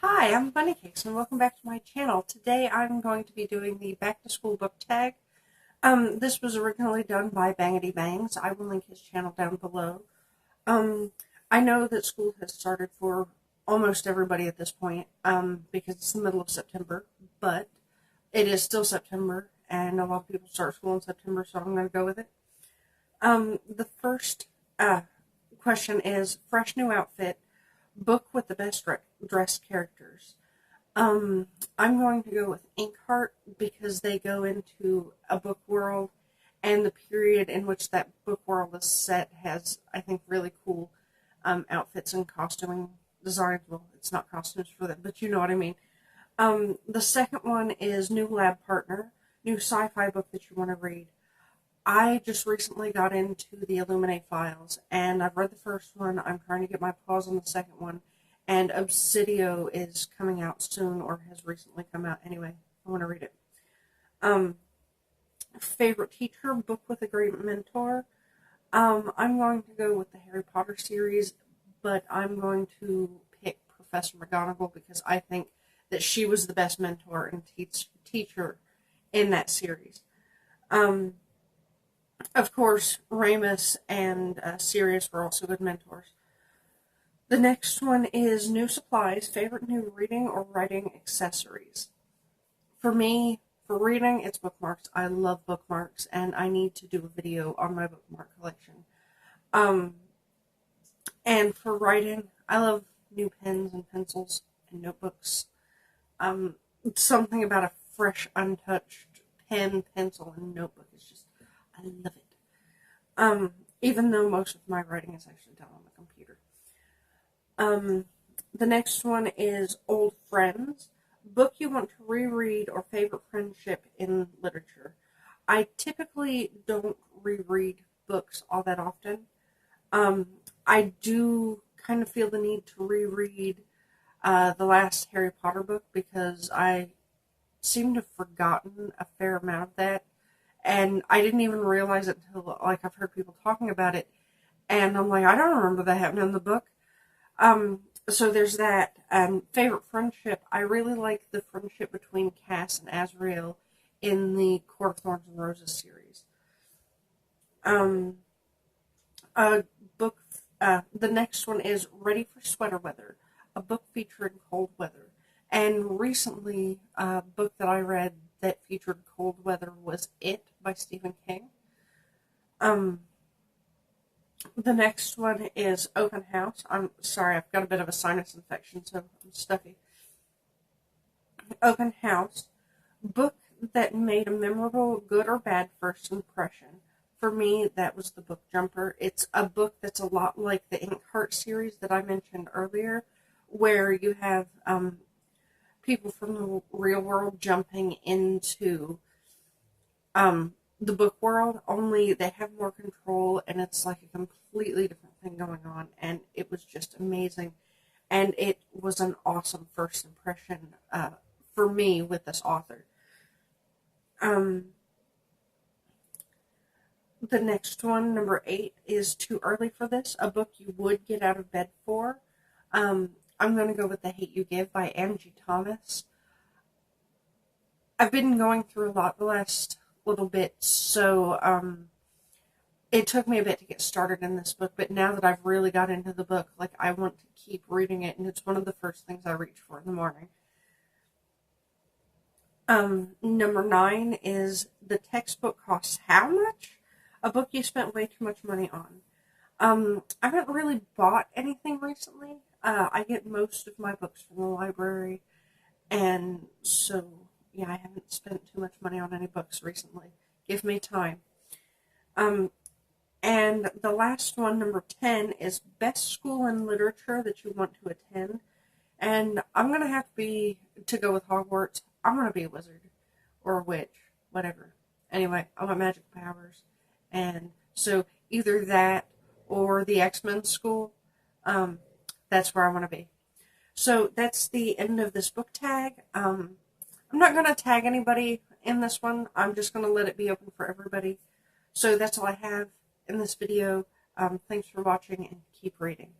Hi, I'm Bunny Cakes and welcome back to my channel. Today I'm going to be doing the back to school book tag. This was originally done by BangadyBangz. I will link his channel down below. Um, I know that school has started for almost everybody at this point because it's the middle of September, but it is still September and a lot of people start school in September, so I'm going to go with it. The first question is fresh new outfit. Book with the best dressed characters. I'm going to go with Inkheart because they go into a book world, and the period in which that book world is set has, I think, really cool outfits and costuming designs. Well, it's not costumes for them, but you know what I mean. The second one is New Lab Partner, new sci-fi book that you want to read. I just recently got into the Illuminate files, and I've read the first one. I'm trying to get my paws on the second one, and Obsidio is coming out soon, or has recently come out. Anyway, I want to read it. Favorite teacher, book with a great mentor. I'm going to go with the Harry Potter series, but I'm going to pick Professor McGonagall because I think that she was the best mentor and teacher in that series. Of course, Ramus and Sirius were also good mentors. The next one is new supplies, favorite new reading or writing accessories. For me, for reading, it's bookmarks. I love bookmarks, and I need to do a video on my bookmark collection. And for writing, I love new pens and pencils and notebooks. Something about a fresh, untouched pen, pencil, and notebook is just, I love it. Even though most of my writing is actually done on the computer. The next one is Old Friends. Book you want to reread or favorite friendship in literature. I typically don't reread books all that often. I do kind of feel the need to reread the last Harry Potter book because I seem to have forgotten a fair amount of that. And I didn't even realize it until, like, I've heard people talking about it, and I'm like, I don't remember that happening in the book. So there's that. Favorite friendship, I really like the friendship between Cass and Azriel in the Court of Thorns and Roses series. A book, the next one is Ready for Sweater Weather, a book featuring cold weather. And recently, a book that I read that featured cold weather was It by Stephen King. The next one is Open House. I'm sorry, I've got a bit of a sinus infection, so I'm stuffy. Open House, book that made a memorable good or bad first impression. For me, that was the book Jumper. It's a book that's a lot like the Inkheart series that I mentioned earlier, where you have people from the real world jumping into the book world, only they have more control and it's like a completely different thing going on, and it was just amazing, and it was an awesome first impression for me with this author. The next one, number 8, is Too Early for This, a book you would get out of bed for. I'm going to go with The Hate You Give by Angie Thomas. I've been going through a lot the last little bit, so it took me a bit to get started in this book, but now that I've really got into the book, like, I want to keep reading it, and it's one of the first things I reach for in the morning. Number 9 is The Textbook Costs How Much? A book you spent way too much money on. I haven't really bought anything recently. I get most of my books from the library, and so, yeah, I haven't spent too much money on any books recently. Give me time. And the last one, number 10, is Best School in Literature that you want to attend. And I'm going to have to go with Hogwarts. I'm going to be a wizard or a witch, whatever. Anyway, I want magic powers. And so either that or the X-Men school, that's where I want to be. So that's the end of this book tag. I'm not going to tag anybody in this one. I'm just going to let it be open for everybody. So that's all I have in this video. Thanks for watching, and keep reading.